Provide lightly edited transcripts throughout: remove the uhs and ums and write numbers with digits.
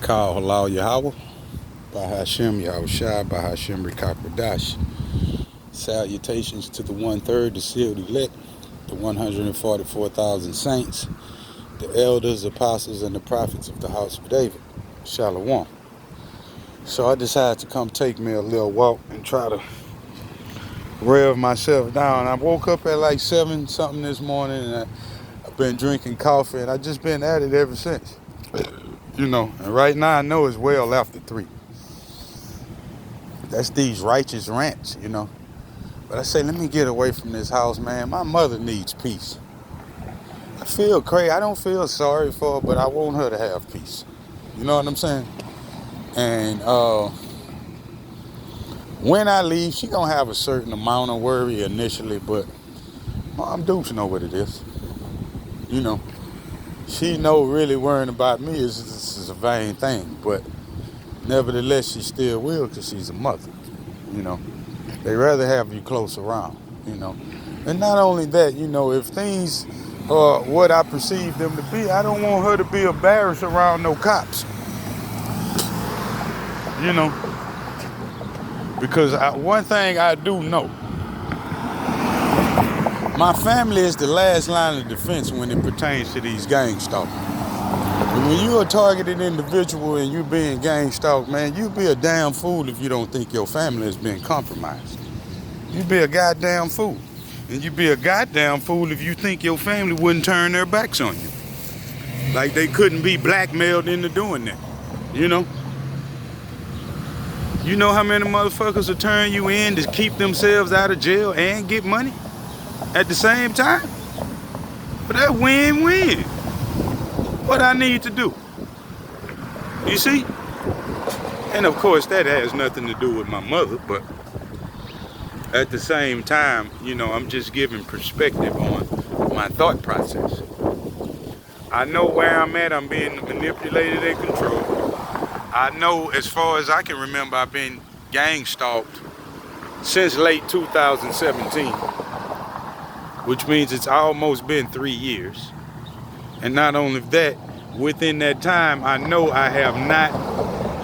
Kal Halal Yahweh, by Hashem Yahushua, by Hashem Rikakwadash. Salutations to the 1/3, the sealed elect, the 144,000 saints, the elders, apostles, and the prophets of the house of David. Shalom. So I decided to come take me a little walk and try to rev myself down. I woke up at like 7 something this morning, and I've been drinking coffee, and I've just been at it ever since. And right now I know it's well after 3. That's these righteous rants. But I say, let me get away from this house, man. My mother needs peace. I feel crazy. I don't feel sorry for her, but I want her to have peace. You know what I'm saying? And when I leave, she gonna have a certain amount of worry initially, but Mom Dukes know what it is. She know really worrying about me is a vain thing, but nevertheless, she still will because she's a mother. They rather have you close around. And not only that, if things are what I perceive them to be, I don't want her to be embarrassed around no cops. Because one thing I do know, my family is the last line of defense when it pertains to these gang stalkers. And when you're a targeted individual and you're being gang stalked, man, you be a damn fool if you don't think your family has been compromised. You be a goddamn fool. And you be a goddamn fool if you think your family wouldn't turn their backs on you. Like they couldn't be blackmailed into doing that. You know how many motherfuckers will turn you in to keep themselves out of jail and get money at the same time? But that win-win. What I need to do. You see? And of course that has nothing to do with my mother, but at the same time, I'm just giving perspective on my thought process. I know where I'm at. I'm being manipulated and controlled. I know, as far as I can remember, I've been gang stalked since late 2017, which means it's almost been 3 years. And not only that, within that time, I know I have not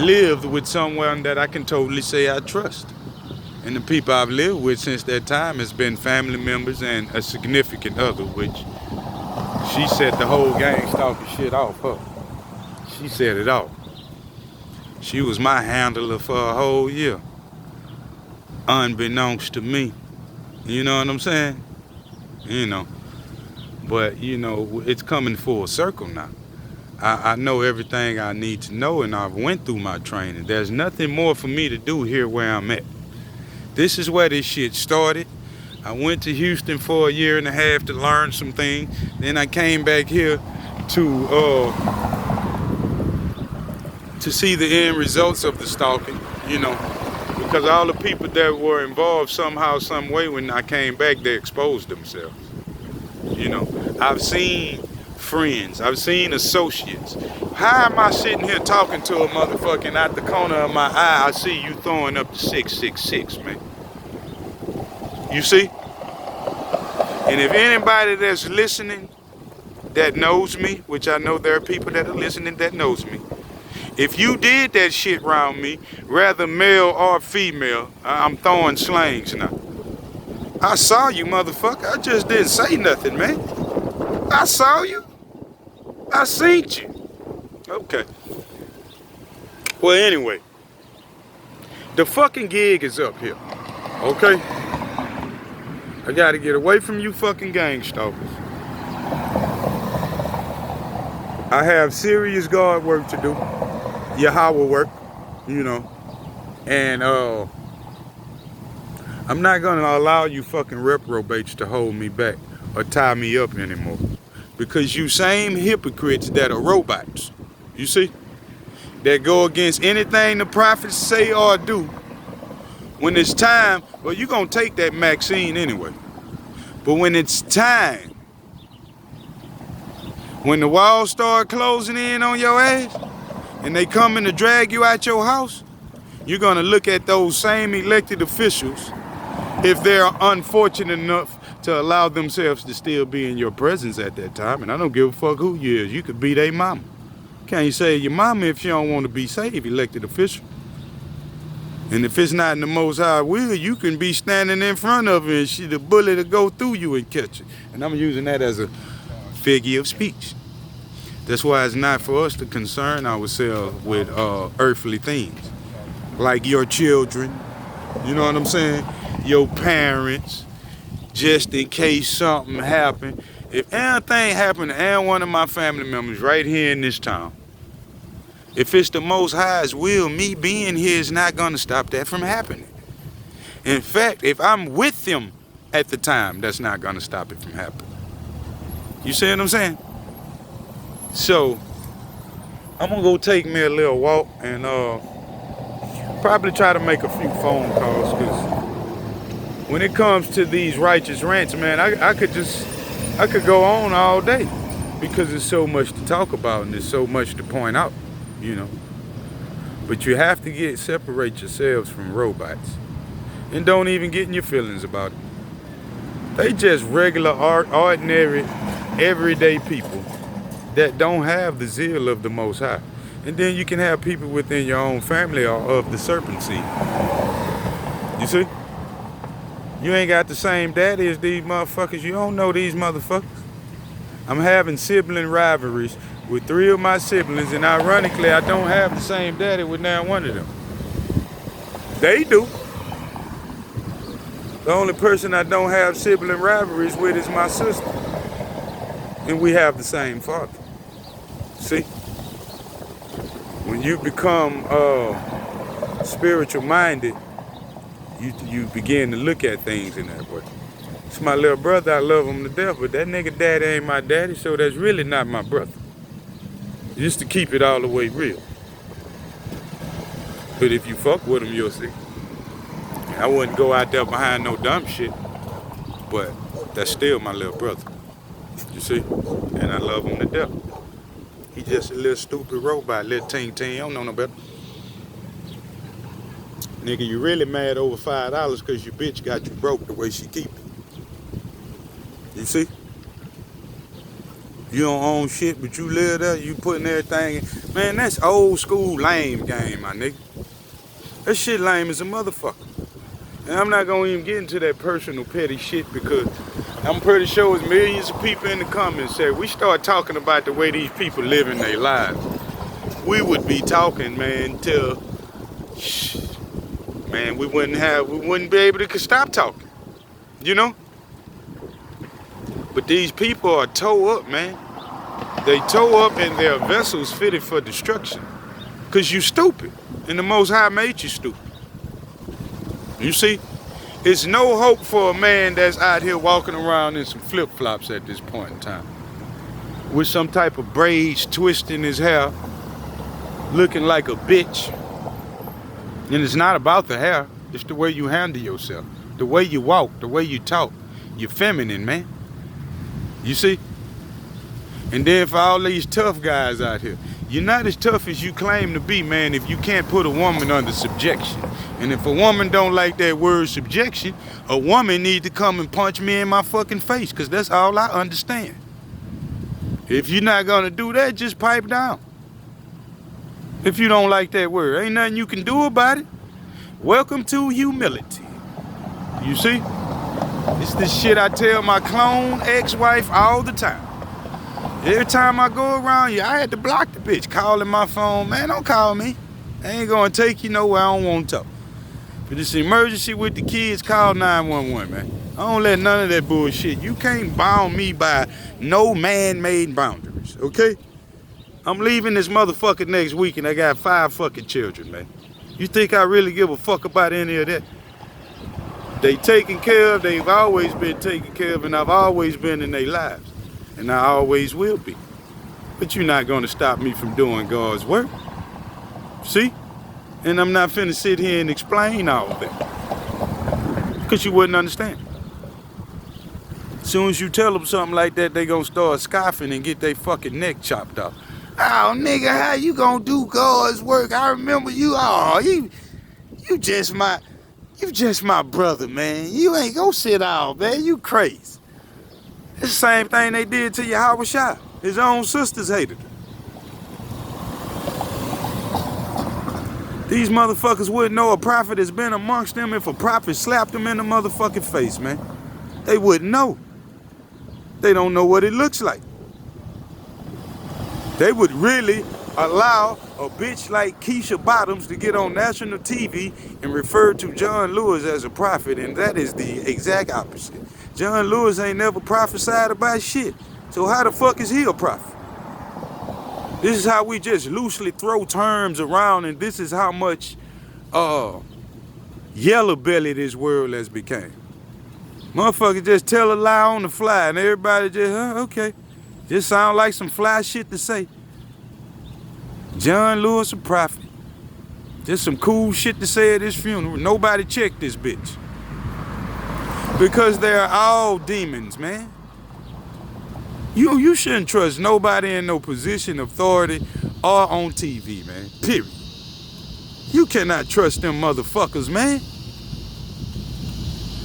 lived with someone that I can totally say I trust. And the people I've lived with since that time has been family members and a significant other, which she set the whole gang stalker shit off her. She set it off. She was my handler for a whole year, unbeknownst to me. You know what I'm saying? But, it's coming full circle now. I know everything I need to know, and I've went through my training. There's nothing more for me to do here where I'm at. This is where this shit started. I went to Houston for a year and a half to learn some things. Then I came back here to see the end results of the stalking, because all the people that were involved somehow, some way, when I came back, they exposed themselves. I've seen friends, I've seen associates. How am I sitting here talking to a motherfucking out the corner of my eye? I see you throwing up the 666, man. You see? And if anybody that's listening that knows me, which I know there are people that are listening that knows me, if you did that shit around me, rather male or female, I'm throwing slangs now. I saw you, motherfucker. I just didn't say nothing, man. I saw you. I seen you. Okay. Well, anyway, the fucking gig is up here. Okay? I gotta get away from you fucking gang stalkers. I have serious guard work to do. Yahweh work, and I'm not gonna allow you fucking reprobates to hold me back or tie me up anymore, because you same hypocrites that are robots, you see, that go against anything the prophets say or do. When it's time, well, you're gonna take that vaccine anyway, but when it's time, when the walls start closing in on your ass and they coming to drag you out your house, you're gonna look at those same elected officials, if they're unfortunate enough to allow themselves to still be in your presence at that time, and I don't give a fuck who you is, you could be their mama. Can't save your mama if you don't want to be saved, elected official. And if it's not in the Most High will, you can be standing in front of her and the bullet will go through you and catch it. And I'm using that as a figure of speech. That's why it's not for us to concern ourselves with earthly things. Like your children, you know what I'm saying? Your parents, just in case something happened. If anything happened to any one of my family members right here in this town, if it's the Most High's will, me being here is not going to stop that from happening. In fact, if I'm with them at the time, that's not going to stop it from happening. You see what I'm saying? So, I'm going to go take me a little walk and probably try to make a few phone calls, because when it comes to these righteous rants, man, I could go on all day, because there's so much to talk about and there's so much to point out. You know, but you have to separate yourselves from robots, and don't even get in your feelings about it. They just regular, ordinary, everyday people that don't have the zeal of the Most High. And then you can have people within your own family or of the serpent seed. You see? You ain't got the same daddy as these motherfuckers. You don't know these motherfuckers. I'm having sibling rivalries with 3 of my siblings, and ironically, I don't have the same daddy with now one of them. They do. The only person I don't have sibling rivalries with is my sister. And we have the same father. See? When you become spiritual minded, you begin to look at things in that way. It's my little brother, I love him to death, but that nigga daddy ain't my daddy, so that's really not my brother. Just to keep it all the way real. But if you fuck with him, you'll see. I wouldn't go out there behind no dumb shit, but that's still my little brother. You see? And I love him to death. He just a little stupid robot, little ting-ting, I don't know no better. Nigga, you really mad over $5 because your bitch got you broke the way she keep it. You see? You don't own shit, but you live there, you putting everything in. Man, that's old school lame game, my nigga. That shit lame as a motherfucker. And I'm not gonna even get into that personal petty shit, because I'm pretty sure there's millions of people in the comments say, we start talking about the way these people living their lives, we would be talking, man, till, man, we wouldn't be able to stop talking, you know? But these people are toe up, man. They toe up and their vessels fitted for destruction. Because you stupid. And the Most High made you stupid. You see? It's no hope for a man that's out here walking around in some flip-flops at this point in time. With some type of braids twisting his hair. Looking like a bitch. And it's not about the hair. It's the way you handle yourself. The way you walk. The way you talk. You're feminine, man. You see? And then for all these tough guys out here, you're not as tough as you claim to be, man, if you can't put a woman under subjection. And if a woman don't like that word subjection, a woman need to come and punch me in my fucking face, because that's all I understand. If you're not gonna do that, just pipe down. If you don't like that word, ain't nothing you can do about it. Welcome to humility. You see? It's the shit I tell my clone ex-wife all the time. Every time I go around you, I had to block the bitch, calling my phone. Man, don't call me. I ain't gonna take you nowhere I don't want to talk. If it's an emergency with the kids, call 911, man. I don't let none of that bullshit. You can't bound me by no man-made boundaries, okay? I'm leaving this motherfucker next week and I got 5 fucking children, man. You think I really give a fuck about any of that? They taken care of, they've always been taken care of, and I've always been in their lives. And I always will be. But you're not gonna stop me from doing God's work. See? And I'm not finna sit here and explain all of that. Because you wouldn't understand. As soon as you tell them something like that, they gonna start scoffing and get their fucking neck chopped off. Oh, nigga, how you gonna do God's work? I remember you. Oh, you just my brother, man. You ain't gonna sit down, man. You crazy. It's the same thing they did to Yahweh Shai. His own sisters hated him. These motherfuckers wouldn't know a prophet has been amongst them if a prophet slapped them in the motherfucking face, man. They wouldn't know. They don't know what it looks like. They would really allow a bitch like Keisha Bottoms to get on national TV and refer to John Lewis as a prophet, and that is the exact opposite. John Lewis ain't never prophesied about shit. So how the fuck is he a prophet? This is how we just loosely throw terms around, and this is how much yellow belly this world has become. Motherfuckers just tell a lie on the fly, and everybody just, okay. Just sound like some fly shit to say. John Lewis a prophet. Just some cool shit to say at his funeral. Nobody checked this bitch. Because they're all demons, man. You shouldn't trust nobody in no position of authority or on TV, man. Period. You cannot trust them motherfuckers, man.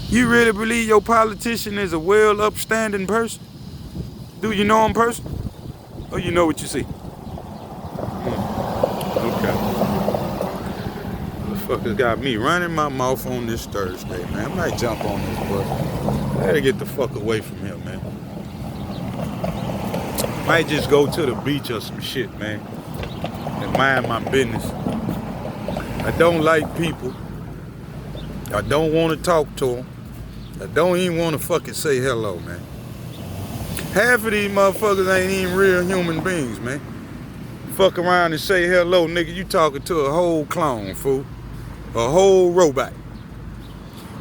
You really believe your politician is a well upstanding person? Do you know him personally? Or you know what you see? Okay. Motherfuckers got me running my mouth on this Thursday, man. I might jump on this bus. I gotta get the fuck away from here, man. Might just go to the beach or some shit, man, and mind my business. I don't like people. I don't want to talk to them. I don't even want to fucking say hello, man. Half of these motherfuckers ain't even real human beings, man. Fuck around and say hello, nigga, you talking to a whole clone, fool. A whole robot.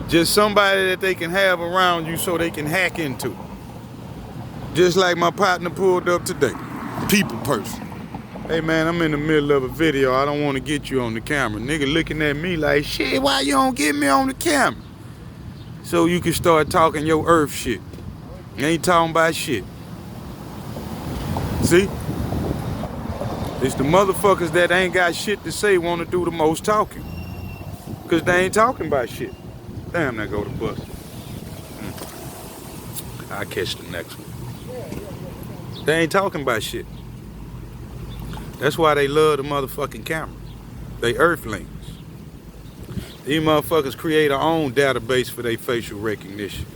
Just somebody that they can have around you so they can hack into. Just like my partner pulled up today. People person. Hey man, I'm in the middle of a video. I don't want to get you on the camera. Nigga looking at me like, shit, why you don't get me on the camera? So you can start talking your earth shit. You ain't talking about shit. See? It's the motherfuckers that ain't got shit to say want to do the most talking. Because they ain't talking about shit. Damn, there go the bus. I'll catch the next one. They ain't talking about shit. That's why they love the motherfucking camera. They earthlings. These motherfuckers create their own database for their facial recognition.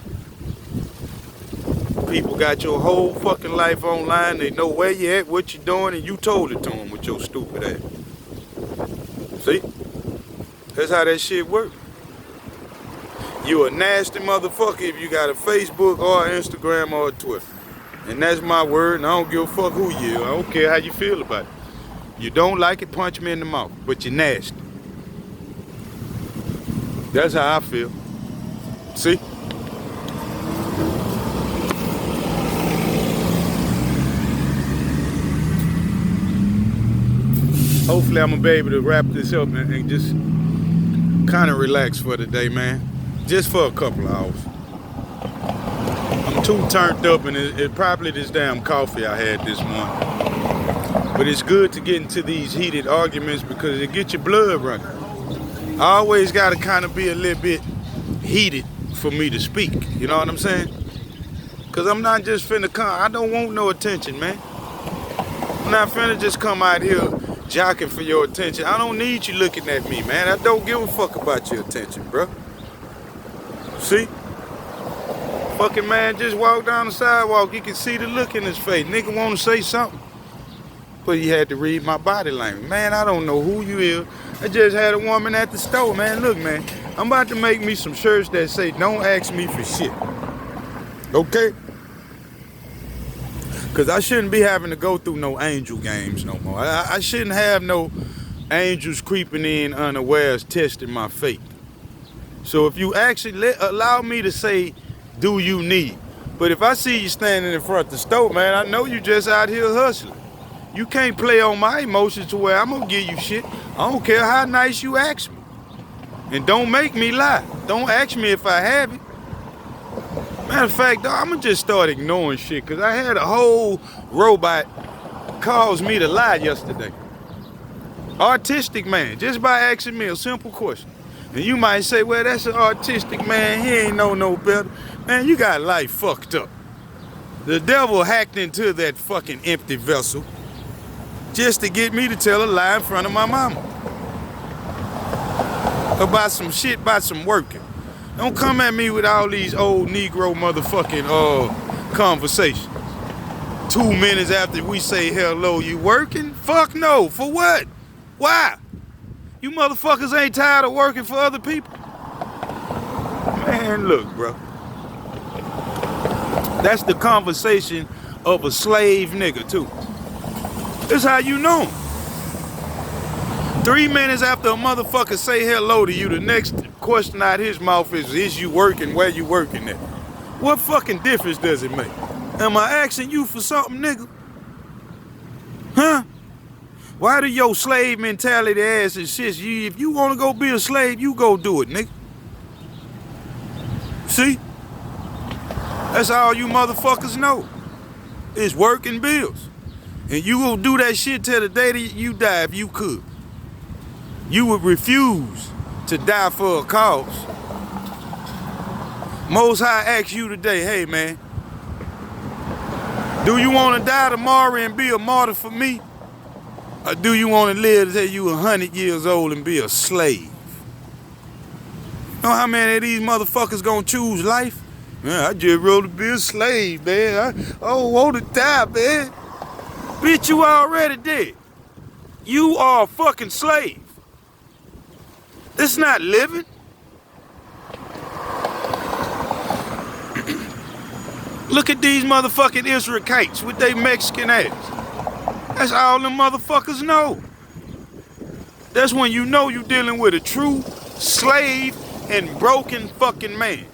People got your whole fucking life online. They know where you at, what you doing, and you told it to them with your stupid ass. See? That's how that shit works. You a nasty motherfucker if you got a Facebook or an Instagram or a Twitter. And that's my word, and I don't give a fuck who you are. I don't care how you feel about it. You don't like it, punch me in the mouth, but you're nasty. That's how I feel. See? Hopefully I'm gonna be able to wrap this up and just kind of relax for the day, man. Just for a couple of hours. I'm too turned up, and it probably this damn coffee I had this morning. But it's good to get into these heated arguments because it gets your blood running. I always gotta kind of be a little bit heated for me to speak. You know what I'm saying? Because I'm not just finna come. I don't want no attention, man. I'm not finna just come out here jocking for your attention. I don't need you looking at me, man. I don't give a fuck about your attention, bro. See? Fucking man just walked down the sidewalk. You can see the look in his face. Nigga want to say something. But he had to read my body language. Man, I don't know who you is. I just had a woman at the store, man. Look, man, I'm about to make me some shirts that say, don't ask me for shit. Okay? Because I shouldn't be having to go through no angel games no more. I shouldn't have no angels creeping in unawares testing my faith. So if you actually allow me to say, do you need? But if I see you standing in front of the store, man, I know you just out here hustling. You can't play on my emotions to where I'm going to give you shit. I don't care how nice you ask me. And don't make me lie. Don't ask me if I have it. Matter of fact, I'm going to just start ignoring shit because I had a whole robot cause me to lie yesterday. Artistic man, just by asking me a simple question. And you might say, well, that's an artistic man. He ain't know no better. Man, you got life fucked up. The devil hacked into that fucking empty vessel just to get me to tell a lie in front of my mama. about some shit, about some working. Don't come at me with all these old Negro motherfucking conversations. 2 minutes after we say hello, you working? Fuck no. For what? Why? You motherfuckers ain't tired of working for other people? Man, look, bro. That's the conversation of a slave nigga, too. This how you know him. 3 minutes after a motherfucker say hello to you, the next question out his mouth is you working? Where you working at? What fucking difference does it make? Am I asking you for something, nigga? Huh? Why do your slave mentality ass and shit? If you want to go be a slave, you go do it, nigga. See? That's all you motherfuckers know. It's working bills. And you will do that shit till the day that you die if you could. You would refuse to die for a cause. Most High asks you today, hey man, do you want to die tomorrow and be a martyr for me? Or do you want to live till you 100 years old and be a slave? Know how many of these motherfuckers gonna choose life? Man, I just rather be a slave, man. I don't want to die, man. Bitch, you already dead. You are a fucking slave. This not living. Look at these motherfucking Israelites with they Mexican ass. That's all them motherfuckers know. That's when you know you dealing with a true slave and broken fucking man.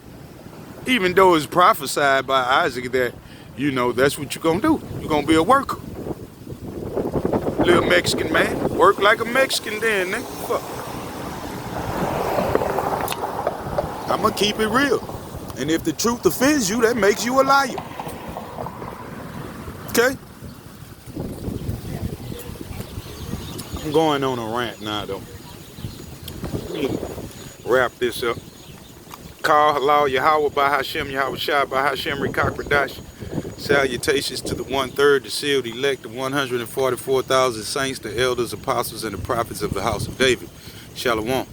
Even though it's prophesied by Isaac that, you know, that's what you're gonna do. You're gonna be a worker. Little Mexican man. Work like a Mexican then, nigga. Fuck. I'ma keep it real. And if the truth offends you, that makes you a liar. Okay? I'm going on a rant now, though. Let me wrap this up. Call halal Yahweh by Hashem Yahweh Shai by Hashem Rikakradash. Salutations to the 1/3, the sealed elect, the 144,000 saints, the elders, apostles, and the prophets of the house of David. Shalom.